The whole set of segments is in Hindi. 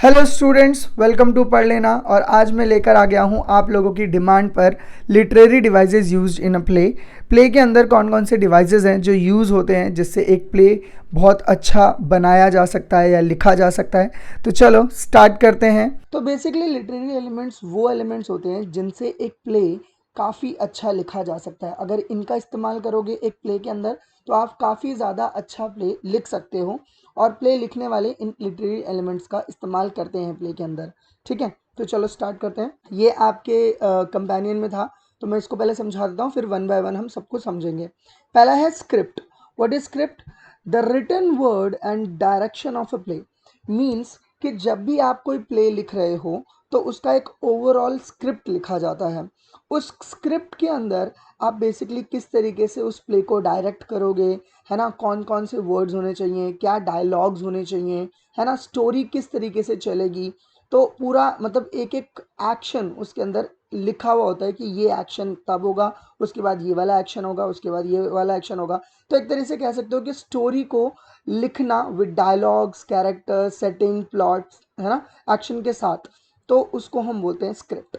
हेलो स्टूडेंट्स, वेलकम टू पढ़ लेना। और आज मैं लेकर आ गया हूँ आप लोगों की डिमांड पर literary devices used in a play के अंदर कौन कौन से डिवाइसेस हैं जो यूज़ होते हैं जिससे एक प्ले बहुत अच्छा बनाया जा सकता है या लिखा जा सकता है। तो चलो स्टार्ट करते हैं। तो बेसिकली लिटरेरी एलिमेंट्स वो एलिमेंट्स होते हैं जिनसे एक प्ले काफ़ी अच्छा लिखा जा सकता है। अगर इनका इस्तेमाल करोगे एक प्ले के अंदर तो आप काफ़ी ज़्यादा अच्छा प्ले लिख सकते हो। और प्ले लिखने वाले इन लिटरेरी एलिमेंट्स का इस्तेमाल करते हैं प्ले के अंदर। ठीक है, तो चलो स्टार्ट करते हैं। ये आपके कंपेनियन में था, तो मैं इसको पहले समझा देता हूँ, फिर वन बाय वन हम सबको समझेंगे। पहला है script. What is script? The written word and direction of a play. Means कि जब भी आप कोई प्ले लिख रहे हो तो उसका एक ओवरऑल स्क्रिप्ट लिखा जाता है। उस स्क्रिप्ट के अंदर आप बेसिकली किस तरीके से उस प्ले को डायरेक्ट करोगे, है ना, कौन कौन से वर्ड्स होने चाहिए, क्या डायलॉग्स होने चाहिए, है ना, स्टोरी किस तरीके से चलेगी। तो पूरा मतलब एक एक एक्शन उसके अंदर लिखा हुआ होता है कि ये एक्शन तब होगा, उसके बाद ये वाला एक्शन होगा, उसके बाद ये वाला एक्शन होगा। तो एक तरीके से कह सकते हो कि स्टोरी को लिखना with dialogues, character, setting, plots, है ना, एक्शन के साथ, तो उसको हम बोलते हैं स्क्रिप्ट।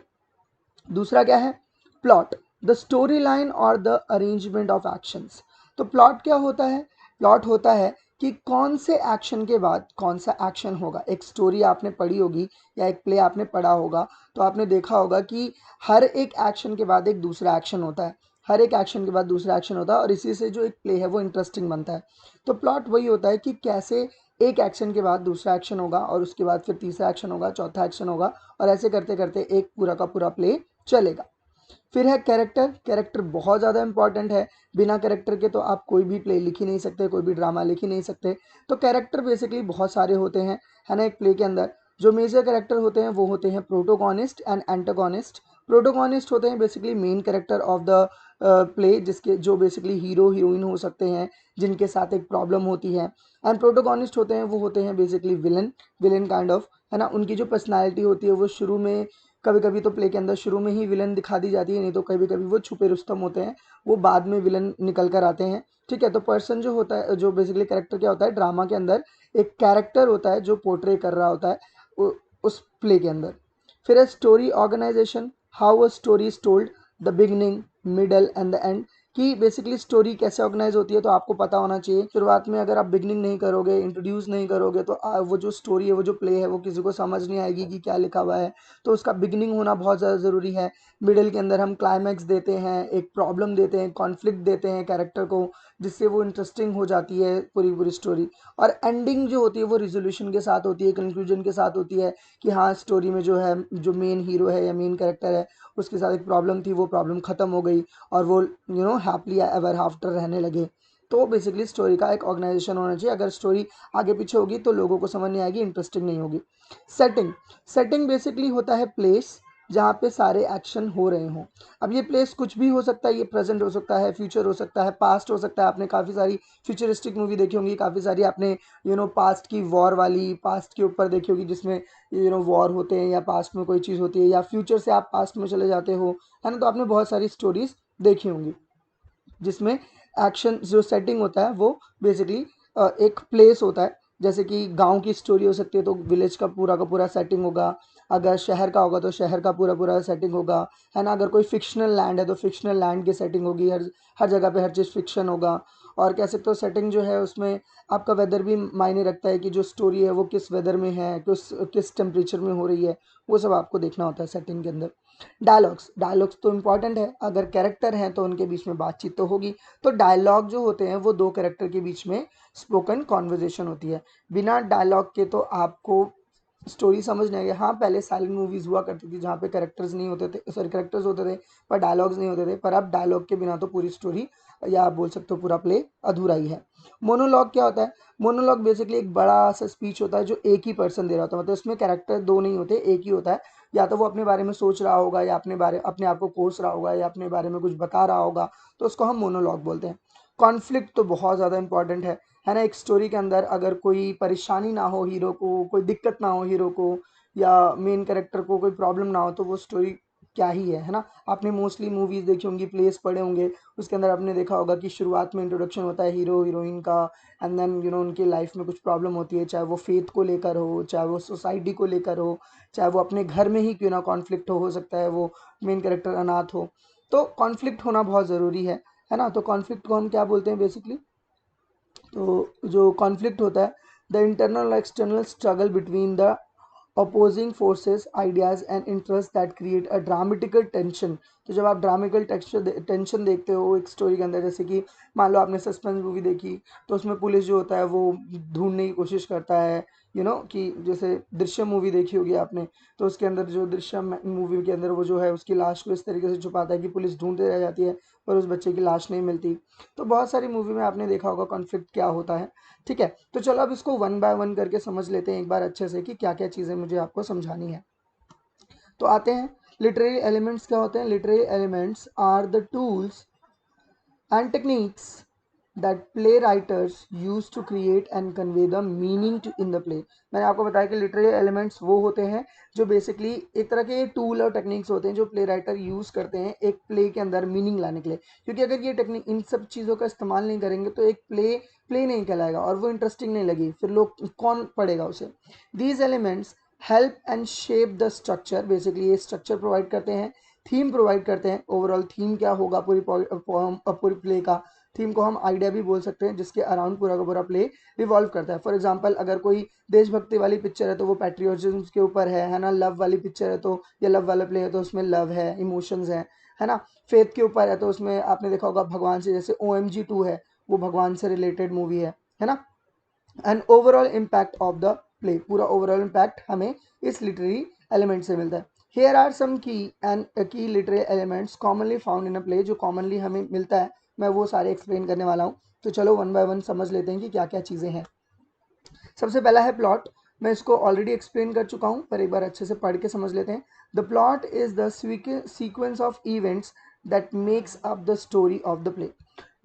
दूसरा क्या है? प्लॉट। द स्टोरी लाइन और द अरेंजमेंट ऑफ एक्शंस। तो प्लॉट क्या होता है? प्लॉट होता है कि कौन से एक्शन के बाद कौन सा एक्शन होगा। एक स्टोरी आपने पढ़ी होगी या एक प्ले आपने पढ़ा होगा तो आपने देखा होगा कि हर एक एक्शन के बाद एक दूसरा एक्शन होता है, हर एक एक्शन के बाद दूसरा एक्शन होता है, और इसी से जो एक प्ले है वो इंटरेस्टिंग बनता है। तो प्लॉट वही होता है कि कैसे एक एक्शन के बाद दूसरा एक्शन होगा और उसके बाद फिर तीसरा एक्शन होगा, चौथा एक्शन होगा, और ऐसे करते करते एक पूरा का पूरा प्ले चलेगा। फिर है कैरेक्टर। कैरेक्टर बहुत ज़्यादा इंपॉर्टेंट है। बिना कैरेक्टर के तो आप कोई भी प्ले लिख ही नहीं सकते, कोई भी ड्रामा लिख ही नहीं सकते। तो कैरेक्टर बेसिकली बहुत सारे होते हैं, है ना, एक प्ले के अंदर। जो मेजर कैरेक्टर होते हैं वो होते हैं प्रोटोगोनिस्ट एंड एंटागोनिस्ट। प्रोटोगोनिस्ट होते हैं basically main character of the play, जिसके जो बेसिकली हीरो हीरोइन हो सकते हैं, जिनके साथ एक प्रॉब्लम होती है। एंड प्रोटोगोनिस्ट होते हैं वो होते हैं basically villain, villain kind of, है ना। उनकी जो पर्सनैलिटी होती है वो शुरू में, कभी कभी तो प्ले के अंदर शुरू में ही विलन दिखा दी जाती है, नहीं तो कभी कभी वो छुपे रुस्तम होते हैं, वो बाद में विलन निकल कर आते हैं। ठीक है, तो पर्सन जो होता है, जो बेसिकली कैरेक्टर क्या होता है ड्रामा के अंदर, एक कैरेक्टर होता है जो पोर्ट्रे कर रहा होता है उस प्ले के अंदर। फिर है story organisation. How a story is told, the beginning, middle and the end. कि बेसिकली स्टोरी कैसे ऑर्गेनाइज होती है तो आपको पता होना चाहिए। शुरुआत में अगर आप बिगनिंग नहीं करोगे, इंट्रोड्यूस नहीं करोगे, तो वो जो स्टोरी है, वो जो प्ले है, वो किसी को समझ नहीं आएगी कि क्या लिखा हुआ है। तो उसका बिगनिंग होना बहुत ज़्यादा ज़रूरी है। मिडिल के अंदर हम क्लाइमैक्स देते हैं, एक प्रॉब्लम देते हैं, कॉन्फ्लिक्ट देते हैं कैरेक्टर को, जिससे वो इंटरेस्टिंग हो जाती है पूरी पूरी स्टोरी। और एंडिंग जो होती है वो रिजोल्यूशन के साथ होती है, कंक्लूजन के साथ होती है कि हाँ, स्टोरी में जो है, जो मेन हीरो है या मेन कैरेक्टर है, उसके साथ एक प्रॉब्लम थी, वो प्रॉब्लम ख़त्म हो गई और वो हैप्पीली एवर आफ्टर रहने लगे। तो बेसिकली स्टोरी का एक ऑर्गेनाइजेशन होना चाहिए। अगर स्टोरी आगे पीछे होगी तो लोगों को समझ नहीं आएगी, इंटरेस्टिंग नहीं होगी। सेटिंग। सेटिंग बेसिकली होता है प्लेस जहाँ पे सारे एक्शन हो रहे हों। अब ये प्लेस कुछ भी हो सकता है, ये प्रेजेंट हो सकता है, फ्यूचर हो सकता है, पास्ट हो सकता है। आपने काफ़ी सारी फ्यूचरिस्टिक मूवी देखी होंगी, काफ़ी सारी आपने पास्ट की वॉर वाली, पास्ट के ऊपर देखी होगी, जिसमें वॉर होते हैं या पास्ट में कोई चीज़ होती है, या फ्यूचर से आप पास्ट में चले जाते हो, है ना। तो आपने बहुत सारी स्टोरीज देखी होंगी जिसमें एक्शन जो सेटिंग होता है वो बेसिकली एक प्लेस होता है। जैसे कि गांव की स्टोरी हो सकती है तो विलेज का पूरा सेटिंग होगा। अगर शहर का होगा तो शहर का पूरा पूरा सेटिंग होगा, है ना। अगर कोई फिक्शनल लैंड है तो फिक्शनल लैंड की सेटिंग होगी। हर हर जगह पे हर चीज़ फिक्शन होगा। और कह सकते हो सेटिंग जो है उसमें आपका वेदर भी मायने रखता है कि जो स्टोरी है वो किस वेदर में है, किस किस टेम्परेचर में हो रही है, वो सब आपको देखना होता है सेटिंग के अंदर। डायलॉग्स। डायलॉग्स तो इम्पॉर्टेंट है, अगर कैरेक्टर हैं तो उनके बीच में बातचीत तो होगी। तो डायलॉग जो होते हैं वो दो कैरेक्टर के बीच में स्पोकन कॉन्वर्जेशन होती है। बिना डायलॉग के तो आपको स्टोरी समझ नहीं आएगी। हाँ, पहले साइलेंट मूवीज हुआ करती थी जहाँ पे कैरेक्टर्स नहीं होते थे, सॉरी कैरेक्टर्स होते थे पर डायलॉग्स नहीं होते थे। पर अब डायलॉग के बिना तो पूरी स्टोरी, या आप बोल सकते हो पूरा प्ले अधूरा ही है। मोनोलॉग क्या होता है? मोनोलॉग बेसिकली एक बड़ा सा स्पीच होता है जो एक ही पर्सन दे रहा होता है, मतलब इसमें कैरेक्टर दो नहीं होते, एक ही होता है। या तो वो अपने बारे में सोच रहा होगा, या अपने आप को कोस रहा होगा, या अपने बारे में कुछ बता रहा होगा, तो उसको हम मोनोलॉग बोलते हैं। कॉन्फ्लिक्ट तो बहुत ज़्यादा इंपॉर्टेंट है ना। एक स्टोरी के अंदर अगर कोई परेशानी ना हो हीरो को, कोई दिक्कत ना हो हीरो को, या मेन कैरेक्टर को कोई प्रॉब्लम ना हो, तो वो स्टोरी क्या ही है ना। आपने मोस्टली मूवीज़ देखी होंगी, प्लेस पढ़े होंगे, उसके अंदर आपने देखा होगा कि शुरुआत में इंट्रोडक्शन होता है हीरो हीरोइन का, एंड देन उनकी लाइफ में कुछ प्रॉब्लम होती है, चाहे वो फेथ को लेकर हो, चाहे वो सोसाइटी को लेकर हो, चाहे वो अपने घर में ही क्यों ना कॉन्फ्लिक्ट हो सकता है वो मेन कैरेक्टर अनाथ हो। तो कॉन्फ्लिक्ट होना बहुत ज़रूरी है ना। तो कॉन्फ्लिक्ट को हम क्या बोलते हैं बेसिकली, तो जो कॉन्फ्लिक्ट होता है, द इंटरनल और external struggle between the opposing forces ideas and interests that create a dramatical tension। तो जब आप ड्रामेटिकल टेंशन देखते हो एक स्टोरी के अंदर, जैसे कि मान लो आपने सस्पेंस मूवी देखी, तो उसमें पुलिस जो होता है वो ढूंढने की कोशिश करता है, कि जैसे दृश्यम मूवी देखी होगी आपने, तो उसके अंदर जो दृश्यम मूवी के अंदर वो जो है उसकी लाश को इस तरीके से छुपाता है कि पुलिस ढूंढते रह जाती है पर उस बच्चे की लाश नहीं मिलती। तो बहुत सारी मूवी में आपने देखा होगा कॉन्फ्लिक्ट क्या होता है। ठीक है, तो चलो अब इसको वन बाय वन करके समझ लेते हैं एक बार अच्छे से कि क्या क्या चीज़ें मुझे आपको समझानी है। तो आते हैं, लिटरेरी एलिमेंट्स क्या होते हैं। Literary elements are the tools and techniques that playwriters use to create and convey the meaning to in the play। मैंने आपको बताया कि लिटरेरी एलिमेंट्स वो होते हैं जो बेसिकली एक तरह के टूल और टेक्निक्स होते हैं जो प्ले राइटर यूज़ करते हैं एक प्ले के अंदर मीनिंग लाने के लिए, क्योंकि अगर ये टेक्निक इन सब चीज़ों का इस्तेमाल नहीं करेंगे तो एक प्ले प्ले नहीं कहलाएगा और वो इंटरेस्टिंग नहीं लगी, फिर लोग कौन पढ़ेगा उसे। These elements help and shape the structure, basically ये स्ट्रक्चर प्रोवाइड करते हैं, थीम प्रोवाइड करते हैं। ओवरऑल थीम क्या होगा पूरी प्ले का, थीम को हम आइडिया भी बोल सकते हैं जिसके अराउंड पूरा का पूरा प्ले रिवॉल्व करता है। फॉर एग्जांपल अगर कोई देशभक्ति वाली पिक्चर है तो वो पैट्रियोटिज्म के ऊपर है ना। लव वाली पिक्चर है तो या लव वाला प्ले है तो उसमें लव है, इमोशंस है ना। फेथ के ऊपर है तो उसमें आपने देखा होगा भगवान से, जैसे OMG 2 है वो भगवान से रिलेटेड मूवी है ना। And overall impact of the play, पूरा ओवरऑल इम्पैक्ट हमें इस लिटरेरी एलिमेंट से मिलता है। हेयर आर सम की एंड की literary elements commonly found in a play, जो कॉमनली हमें मिलता है, मैं वो सारे एक्सप्लेन करने वाला हूँ। तो चलो वन बाय वन समझ लेते हैं कि क्या क्या चीज़ें हैं। सबसे पहला है प्लॉट, मैं इसको ऑलरेडी एक्सप्लेन कर चुका हूँ पर एक बार अच्छे से पढ़ के समझ लेते हैं। The plot is the sequence of events that makes up the story of the play.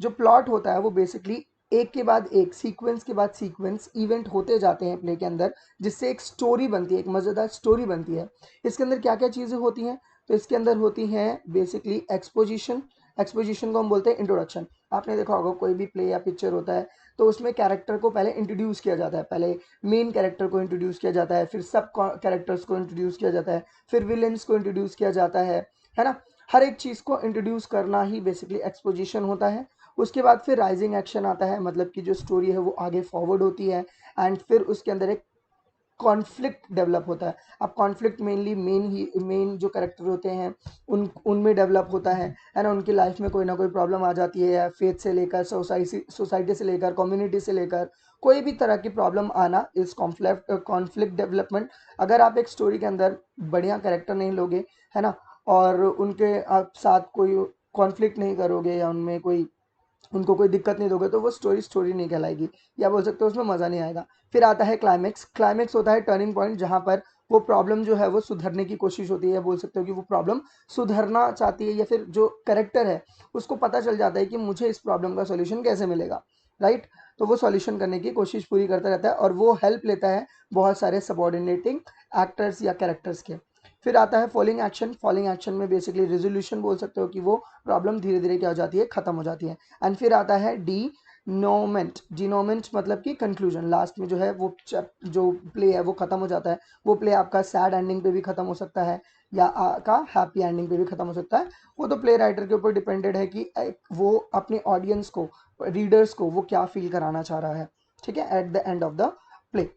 जो प्लॉट होता है वो बेसिकली एक के बाद एक, सीक्वेंस के बाद सीक्वेंस इवेंट होते जाते हैं प्ले के अंदर, जिससे एक स्टोरी बनती है, एक मज़ेदार स्टोरी बनती है। इसके अंदर क्या क्या चीज़ें होती हैं, तो इसके अंदर होती हैं बेसिकली एक्सपोजिशन। एक्सपोजिशन को हम बोलते हैं इंट्रोडक्शन। आपने देखा होगा कोई भी प्ले या पिक्चर होता है तो उसमें कैरेक्टर को पहले इंट्रोड्यूस किया जाता है, पहले मेन कैरेक्टर को इंट्रोड्यूस किया जाता है, फिर सब कैरेक्टर्स को इंट्रोड्यूस किया जाता है, फिर विलेंस को इंट्रोड्यूस किया जाता है ना। हर एक चीज़ को इंट्रोड्यूस करना ही बेसिकली एक्सपोजिशन होता है। उसके बाद फिर राइजिंग एक्शन आता है, मतलब कि जो स्टोरी है वो आगे फॉरवर्ड होती है, एंड फिर उसके अंदर एक कॉन्फ्लिक्ट डेवलप होता है। अब कॉन्फ्लिक्ट मेनली मेन जो कैरेक्टर होते हैं उनमें डेवलप होता है ना। उनकी लाइफ में कोई ना कोई प्रॉब्लम आ जाती है, या फेथ से लेकर सोसाइटी से लेकर कम्युनिटी से लेकर कोई भी तरह की प्रॉब्लम आना इस कॉन्फ्लिक्ट डेवलपमेंट। अगर आप एक स्टोरी के अंदर बढ़िया कैरेक्टर नहीं लोगे, है ना, और उनके आप साथ कोई कॉन्फ्लिक्ट नहीं करोगे या उनमें कोई उनको कोई दिक्कत नहीं दोगे, तो वो स्टोरी नहीं कहलाएगी, या बोल सकते हो उसमें मज़ा नहीं आएगा। फिर आता है क्लाइमेक्स। क्लाइमेक्स होता है टर्निंग पॉइंट, जहाँ पर वो प्रॉब्लम जो है वो सुधरने की कोशिश होती है, या बोल सकते हो कि वो प्रॉब्लम सुधरना चाहती है, या फिर जो कैरेक्टर है उसको पता चल जाता है कि मुझे इस प्रॉब्लम का सोल्यूशन कैसे मिलेगा, राइट। तो वो सॉल्यूशन करने की कोशिश पूरी करता रहता है और वो हेल्प लेता है बहुत सारे सबॉर्डिनेटिंग एक्टर्स या कैरेक्टर्स के। फिर आता है फॉलिंग एक्शन। फॉलिंग एक्शन में बेसिकली रेजोल्यूशन बोल सकते हो कि वो प्रॉब्लम धीरे धीरे क्या हो जाती है, खत्म हो जाती है। एंड फिर आता है डिनोमेंट। डिनोमेंट मतलब कि कंक्लूजन, लास्ट में जो है वो जो प्ले है वो खत्म हो जाता है। वो प्ले आपका सैड एंडिंग पे भी खत्म हो सकता है या का हैप्पी एंडिंग पे भी खत्म हो सकता है। वो तो प्ले राइटर के ऊपर डिपेंडेड है कि वो अपने ऑडियंस को, रीडर्स को वो क्या फील कराना चाह रहा है, ठीक है, at the end of the play.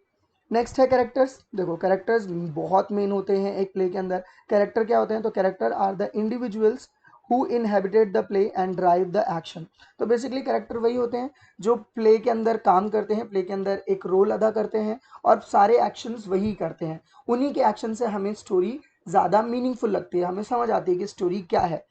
Next है कैरेक्टर्स। देखो कैरेक्टर्स बहुत मेन होते हैं एक प्ले के अंदर। कैरेक्टर क्या होते हैं, तो character are the individuals who inhabited the play and drive the action. तो बेसिकली कैरेक्टर वही होते हैं जो प्ले के अंदर काम करते हैं, प्ले के अंदर एक रोल अदा करते हैं और सारे एक्शंस वही करते हैं। उन्हीं के एक्शन से हमें स्टोरी ज़्यादा मीनिंगफुल लगती है, हमें समझ आती है कि स्टोरी क्या है।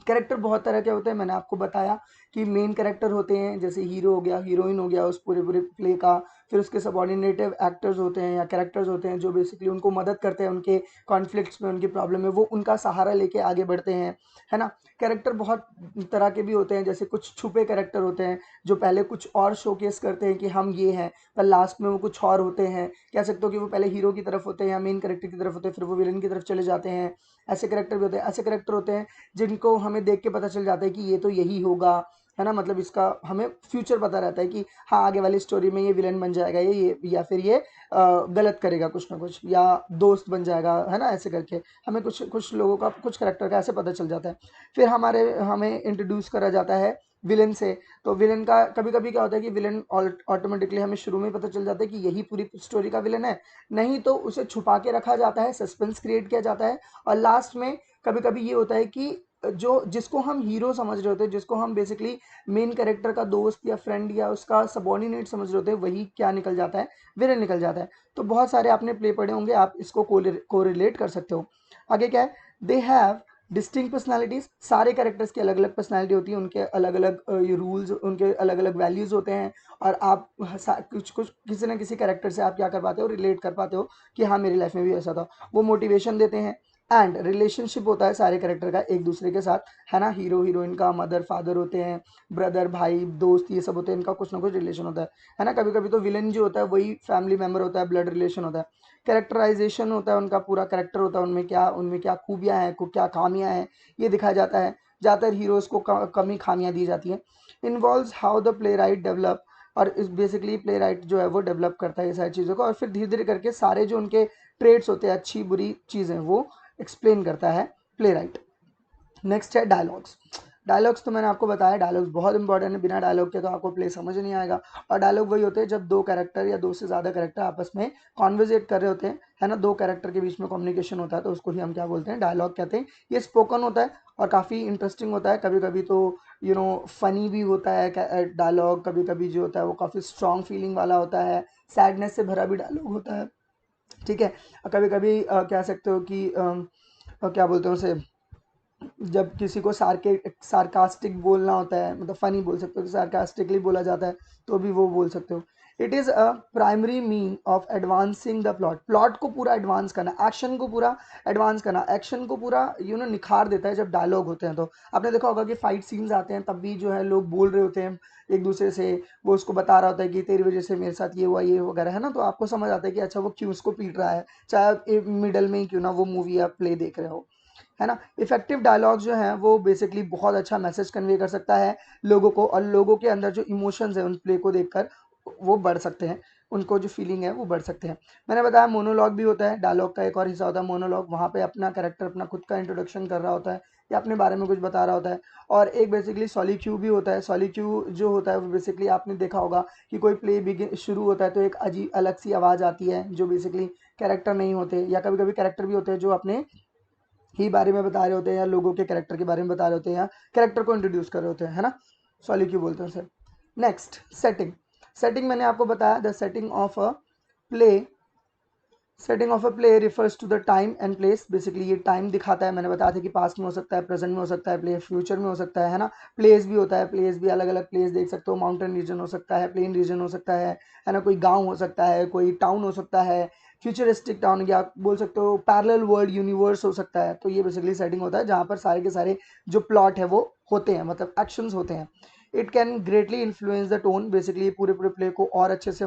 कैरेक्टर बहुत तरह के होते हैं, मैंने आपको बताया कि मेन कैरेक्टर होते हैं, जैसे हीरो हो गया, हीरोइन हो गया उस पूरे पूरे प्ले का, फिर उसके सबऑर्डिनेटिव एक्टर्स होते हैं या कैरेक्टर्स होते हैं जो बेसिकली उनको मदद करते हैं उनके कॉन्फ्लिक्ट्स में, उनकी प्रॉब्लम में, वो उनका सहारा लेके आगे बढ़ते हैं, है ना। कैरेक्टर बहुत तरह के भी होते हैं, जैसे कुछ छुपे कैरेक्टर होते हैं जो पहले कुछ और शोकेस करते हैं कि हम ये हैं, पर लास्ट में वो कुछ और होते हैं। कह सकते हो कि वो पहले हीरो की तरफ होते हैं या मेन कैरेक्टर की तरफ होते हैं, फिर वो विलन की तरफ चले जाते हैं। ऐसे कैरेक्टर भी होते हैं। ऐसे कैरेक्टर होते हैं जिनको हमें देख के पता चल जाता है कि ये तो यही होगा, है ना, मतलब इसका हमें फ्यूचर पता रहता है कि हाँ आगे वाली स्टोरी में ये विलन बन जाएगा, ये या फिर ये गलत करेगा कुछ ना कुछ, या दोस्त बन जाएगा, है ना। ऐसे करके हमें कुछ कुछ लोगों का, कुछ कैरेक्टर का ऐसे पता चल जाता है। फिर हमें इंट्रोड्यूस करा जाता है विलन से। तो विलन का कभी कभी क्या होता है कि विलन ऑटोमेटिकली हमें शुरू में पता चल जाता है कि यही पूरी स्टोरी का विलन है, नहीं तो उसे छुपा के रखा जाता है, सस्पेंस क्रिएट किया जाता है। और लास्ट में कभी कभी ये होता है कि जो जिसको हम हीरो समझ रहे होते हैं, जिसको हम बेसिकली मेन कैरेक्टर का दोस्त या फ्रेंड या उसका सबॉर्डिनेट समझ रहे होते हैं, वही क्या निकल जाता है, विलन निकल जाता है। तो बहुत सारे आपने प्ले पढ़े होंगे, आप इसको कोरिलेट कर सकते हो। आगे क्या है, दे हैव डिस्टिंक्ट पर्सनालिटीज। सारे कैरेक्टर्स की अलग अलग पर्सनालिटी होती है, उनके अलग अलग ये रूल्स, उनके अलग अलग वैल्यूज होते हैं। और आप कुछ कुछ किसी ना किसी कैरेक्टर से आप क्या कर पाते हो, रिलेट कर पाते हो कि हाँ मेरी लाइफ में भी ऐसा था। वो मोटिवेशन देते हैं। एंड रिलेशनशिप होता है सारे कैरेक्टर का एक दूसरे के साथ, है ना। हीरो हीरोइन का मदर फादर होते हैं, ब्रदर भाई दोस्त, ये सब होते हैं, इनका कुछ ना कुछ रिलेशन होता है ना। कभी कभी तो विलन जो होता है वही फैमिली मेम्बर होता है, ब्लड रिलेशन होता है। कैरेक्टराइजेशन होता है, उनका पूरा कैरेक्टर होता है, उनमें क्या खूबियाँ हैं, क्या खामियाँ हैं, ये दिखाया जाता है। ज़्यादातर हीरोज़ को कमी खामियाँ दी जाती हैं। Involves how the play right develop. और इस बेसिकली प्ले राइट जो है वो डेवलप करता है ये सारी चीज़ों को, और फिर धीरे धीरे करके सारे जो उनके ट्रेड्स होते हैं, अच्छी बुरी चीज़ें, वो एक्सप्लेन करता है प्ले राइट। नेक्स्ट है डायलॉग्स। डायलॉग्स तो मैंने आपको बताया, डायलॉग्स बहुत इंपॉर्टेंट है, बिना डायलॉग के तो आपको प्ले समझ नहीं आएगा। और डायलॉग वही होते हैं जब दो कैरेक्टर या दो से ज़्यादा कैरेक्टर आपस में कॉन्वर्जेट कर रहे होते हैं, है ना। दो कैरेक्टर के बीच में कम्युनिकेशन होता है, तो उसको ही हम क्या बोलते हैं, डायलॉग कहते हैं। ये स्पोकन होता है और काफ़ी इंटरेस्टिंग होता है। कभी कभी तो फनी भी होता है डायलॉग, कभी कभी जो होता है वो काफ़ी स्ट्रॉन्ग फीलिंग वाला होता है, सैडनेस से भरा भी डायलॉग होता है, ठीक है। कभी कभी कह सकते हो कि क्या बोलते हैं उसे, जब किसी को सार्कास्टिक बोलना होता है, मतलब फनी बोल सकते हो, सार्कास्टिकली बोला जाता है, तो भी वो बोल सकते हो। It is a primary mean of advancing the plot. Plot को पूरा एडवांस करना, एक्शन को पूरा एडवांस करना, एक्शन को पूरा निखार देता है जब डायलॉग होते हैं। तो आपने देखा होगा कि फाइट सीन्स आते हैं, तब भी जो है लोग बोल रहे होते हैं एक दूसरे से, वो उसको बता रहा होता है कि तेरी वजह से मेरे साथ ये हुआ, ये वगैरह, है ना। तो आपको समझ आता है कि अच्छा वो क्यों उसको पीट रहा है, चाहे मिडल में ही क्यों ना वो मूवी या प्ले देख रहे हो, है ना। इफेक्टिव डायलॉग जो है वो बेसिकली बहुत अच्छा मैसेज कन्वे कर सकता है लोगों को, और लोगों के अंदर जो इमोशंस है उन प्ले को देखकर वो बढ़ सकते हैं, उनको जो फीलिंग है वो बढ़ सकते हैं। मैंने बताया मोनोलॉग भी होता है, डायलॉग का एक और हिस्सा होता है मोनोलॉग। वहाँ पे अपना कैरेक्टर अपना खुद का इंट्रोडक्शन कर रहा होता है या अपने बारे में कुछ बता रहा होता है। और एक बेसिकली सॉलिक्यू भी होता है। सॉलिक्यू जो होता है वो बेसिकली आपने देखा होगा कि कोई प्ले बिगिन शुरू होता है तो एक अजीब अलग सी आवाज़ आती है, जो बेसिकली कैरेक्टर नहीं होते, या कभी कभी कैरेक्टर भी होते हैं जो अपने ही बारे में बता रहे होते हैं, या लोगों के कैरेक्टर के बारे में बता रहे होते हैं, या कैरेक्टर को इंट्रोड्यूस कर रहे होते हैं, है ना। सॉलिक्यू बोलते हैं सर। Next setting. सेटिंग मैंने आपको बताया, the setting of a play. Setting of a play refers to the time and place. Basically ये टाइम दिखाता है, मैंने बताया था कि पास्ट में हो सकता है, प्रेजेंट में हो सकता है, प्ले फ्यूचर में हो सकता है ना। प्लेस भी होता है, प्लेस भी अलग अलग प्लेस देख सकते हो, माउंटेन रीजन हो सकता है, प्लेन रीजन हो सकता है ना, कोई गांव हो सकता है, कोई टाउन हो सकता है, फ्यूचरिस्टिक टाउन, या बोल सकते हो पैरेलल वर्ल्ड यूनिवर्स हो सकता है। तो ये बेसिकली सेटिंग होता है जहाँ पर सारे के सारे जो प्लॉट है वो होते हैं, मतलब एक्शंस होते हैं। It can greatly influence the tone. Basically पूरे पूरे प्ले को और अच्छे से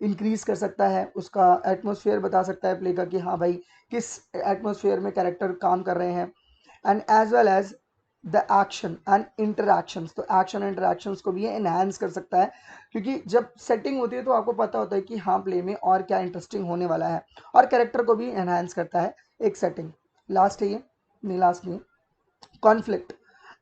इंक्रीज कर सकता है, उसका एटमोसफियर बता सकता है प्ले का कि हाँ भाई किस एटमोसफियर में कैरेक्टर काम कर रहे हैं। And as well as the action and interactions. तो एक्शन एंड इंटरैक्शंस को भी ये एनहांस कर सकता है, क्योंकि जब सेटिंग होती है तो आपको पता होता है कि हाँ प्ले में और क्या इंटरेस्टिंग होने वाला है, और कैरेक्टर को भी एनहांस करता है एक सेटिंग। लास्ट है ये, नहीं लास्ट नहीं, कॉन्फ्लिक्ट।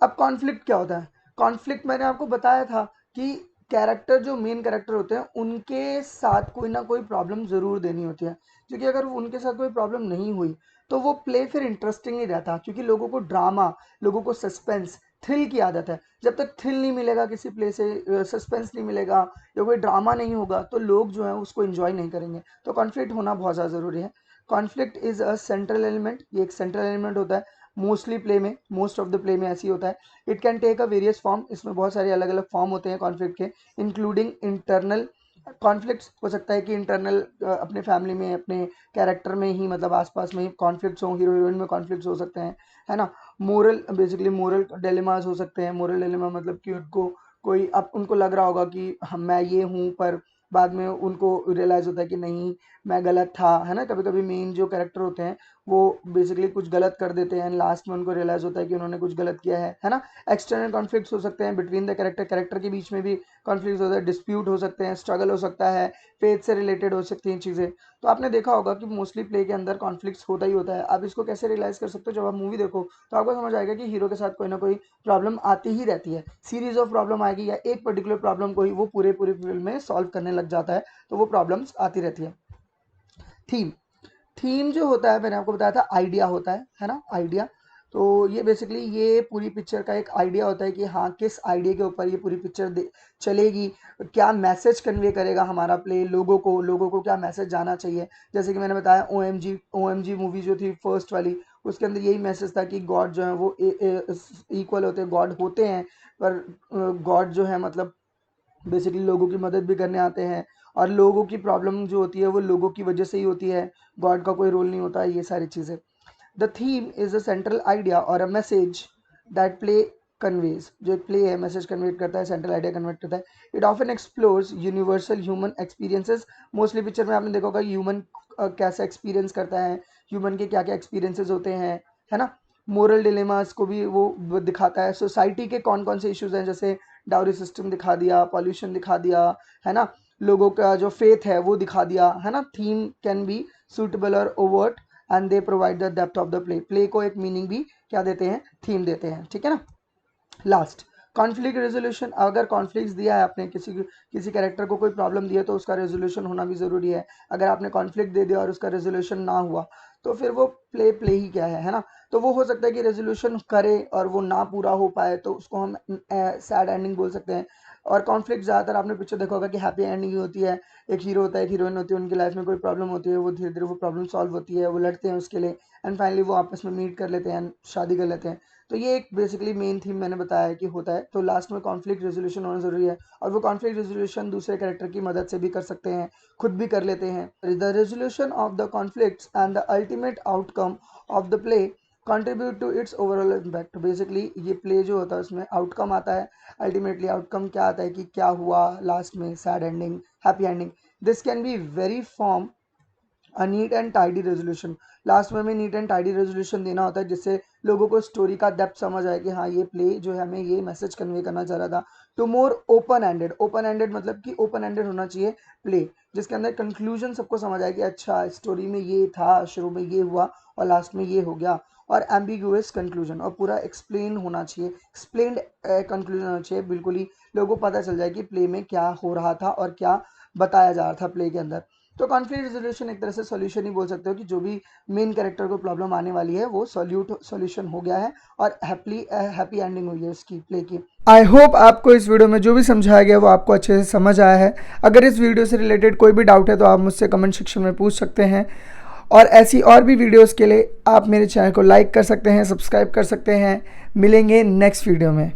अब कॉन्फ्लिक्ट क्या होता है? कॉन्फ्लिक्ट मैंने आपको बताया था कि कैरेक्टर जो मेन कैरेक्टर होते हैं उनके साथ कोई ना कोई प्रॉब्लम ज़रूर देनी होती है, क्योंकि अगर उनके साथ कोई प्रॉब्लम नहीं हुई तो वो प्ले फिर इंटरेस्टिंग नहीं रहता, क्योंकि लोगों को ड्रामा, लोगों को सस्पेंस, थ्रिल की आदत है। जब तक थ्रिल नहीं मिलेगा किसी प्ले से, सस्पेंस नहीं मिलेगा या कोई ड्रामा नहीं होगा, तो लोग जो है उसको एंजॉय नहीं करेंगे। तो कॉन्फ्लिक्ट होना बहुत ज़्यादा ज़रूरी है। Conflict is a central element, ये एक सेंट्रल एलिमेंट होता है मोस्ट ऑफ द प्ले में ऐसी होता है। It can take a various form, इसमें बहुत सारे अलग अलग फॉर्म होते हैं कॉन्फ्लिक्ट के, इंक्लूडिंग इंटरनल कॉन्फ्लिक्ट्स। हो सकता है कि इंटरनल अपने फैमिली में, अपने कैरेक्टर में ही, मतलब आसपास में ही कॉन्फ्लिक्ट्स हो, हीरो हीरोइन में कॉन्फ्लिक्ट्स हो सकते हैं, है ना। बेसिकली मोरल डिलेमास हो सकते हैं। मोरल डिलेमा मतलब कि उनको कोई, अब उनको लग रहा होगा कि हम मैं ये हूँ, पर बाद में उनको रियलाइज़ होता है कि नहीं, मैं गलत था, है ना। कभी कभी मेन जो कैरेक्टर होते हैं वो बेसिकली कुछ गलत कर देते हैं, लास्ट में उनको रियलाइज़ होता है कि उन्होंने कुछ गलत किया है ना। एक्सटर्नल कॉन्फ्लिक्ट्स हो सकते हैं बिटवीन द कैरेक्टर के बीच में भी कॉन्फ्लिक्ट होता है, डिस्प्यूट हो सकते हैं, स्ट्रगल हो सकता है, फेथ से रिलेटेड हो सकती हैं चीज़ें। तो आपने देखा होगा कि मोस्टली प्ले के अंदर कॉन्फ्लिक्ट्स होता ही होता है। आप इसको कैसे रियलाइज़ कर सकते हो, जब आप मूवी देखो तो आपको समझ आएगा कि हीरो के साथ कोई ना कोई प्रॉब्लम आती ही रहती है, सीरीज ऑफ प्रॉब्लम आएगी, या एक पर्टिकुलर प्रॉब्लम को ही वो पूरे फिल्म में सॉल्व करने लग जाता है, तो वो प्रॉब्लम्स आती रहती है। थीम थीम जो होता है, मैंने आपको बताया था आइडिया होता है ना, आइडिया। तो ये बेसिकली ये पूरी पिक्चर का एक आइडिया होता है कि हाँ, किस आइडिया के ऊपर ये पूरी पिक्चर चलेगी, क्या मैसेज कन्वे करेगा हमारा प्ले लोगों को क्या मैसेज जाना चाहिए। जैसे कि मैंने बताया ओ एम जी मूवी जो थी फर्स्ट वाली, उसके अंदर यही मैसेज था कि गॉड जो है वो इक्वल होते हैं, गॉड होते हैं, पर गॉड जो है मतलब बेसिकली लोगों की मदद भी करने आते हैं, और लोगों की प्रॉब्लम जो होती है वो लोगों की वजह से ही होती है, गॉड का कोई रोल नहीं होता है, ये सारी चीज़ें। The theme is a central idea और a message that play conveys. जो एक प्ले है मैसेज कन्वेट करता है, सेंट्रल आइडिया कन्वेट करता है। It often explores universal human experiences. Mostly picture में आपने देखा होगा ह्यूमन कैसा एक्सपीरियंस करता है, ह्यूमन के क्या क्या एक्सपीरियंसेस होते हैं, है ना। मोरल डिलेमास को भी वो दिखाता है, सोसाइटी के कौन कौन से इश्यूज हैं, जैसे डाउरी सिस्टम दिखा दिया, पॉल्यूशन दिखा दिया, है ना। लोगों का जो फेथ है वो दिखा दिया, है ना। थीम कैन बी सुटेबल और overt and they provide the depth of the play को एक मीनिंग भी क्या देते हैं, थीम देते हैं, ठीक है ना। Last, conflict resolution. अगर कॉन्फ्लिक्ट दिया है आपने, किसी कैरेक्टर को कोई प्रॉब्लम दी है, तो उसका रेजोल्यूशन होना भी ज़रूरी है। अगर आपने कॉन्फ्लिक्ट दे दिया और उसका रेजोल्यूशन ना हुआ, तो फिर वो प्ले ही क्या है ना। तो वो हो सकता है कि रेजोल्यूशन करे और वो ना पूरा हो पाए, तो उसको हम सैड एंडिंग बोल सकते हैं। और कॉन्फ्लिक्ट ज़्यादातर आपने पिक्चर देखा होगा कि हैप्पी एंडिंग ही होती है। एक हीरो होता है, एक हीरोइन होती है, उनकी लाइफ में कोई प्रॉब्लम होती है, वो धीरे धीरे वो प्रॉब्लम सॉल्व होती है, वो लड़ते हैं उसके लिए, एंड फाइनली वो आपस में मीट कर लेते हैं, शादी कर लेते हैं। तो ये एक बेसिकली मेन थीम मैंने बताया है कि होता है। तो लास्ट में कॉन्फ्लिक्ट रेजोल्यूशन होना जरूरी है, और वो कॉन्फ्लिक्ट रेजोल्यूशन दूसरे कैरेक्टर की मदद से भी कर सकते हैं, खुद भी कर लेते हैं। The resolution of the conflicts and the ultimate outcome of the play contribute to its overall impact. Basically ये प्ले जो होता है उसमें आउटकम आता है, अल्टीमेटली आउटकम क्या आता है कि क्या हुआ लास्ट में, sad ending, happy ending. This can be very form a neat and tidy resolution. Last में हमें नीट एंड टाइडी रेजोल्यूशन देना होता है, जिससे लोगों को स्टोरी का डेप्थ समझ आए कि हाँ, ये प्ले जो है हमें ये मैसेज कन्वे करना चाह रहा था। टू मोर ओपन एंडेड मतलब कि ओपन एंडेड होना चाहिए प्ले, जिसके अंदर कंक्लूजन सबको समझ आए कि अच्छा, स्टोरी में ये था, शुरू में ये हुआ और लास्ट में ये हो गया। और एम्बिगुअस कंक्लूजन, और पूरा एक्सप्लेन होना चाहिए, एक्सप्लेन्ड कंक्लूजन होना चाहिए, बिल्कुल ही लोगों को पता चल जाए कि प्ले में क्या हो रहा था और क्या बताया जा रहा था प्ले के अंदर। तो कॉन्फ्लिक्ट रेजोल्यूशन एक तरह से सॉल्यूशन ही बोल सकते हो, कि जो भी मेन कैरेक्टर को प्रॉब्लम आने वाली है वो सॉल्यूशन हो गया है, और हैप्पी एंडिंग हुई है उसकी प्ले की। आई होप आपको इस वीडियो में जो भी समझाया गया वो आपको अच्छे से समझ आया है। अगर इस वीडियो से रिलेटेड कोई भी डाउट है तो आप मुझसे कमेंट सेक्शन में पूछ सकते हैं, और ऐसी और भी वीडियोस के लिए आप मेरे चैनल को लाइक कर सकते हैं, सब्सक्राइब कर सकते हैं। मिलेंगे नेक्स्ट वीडियो में।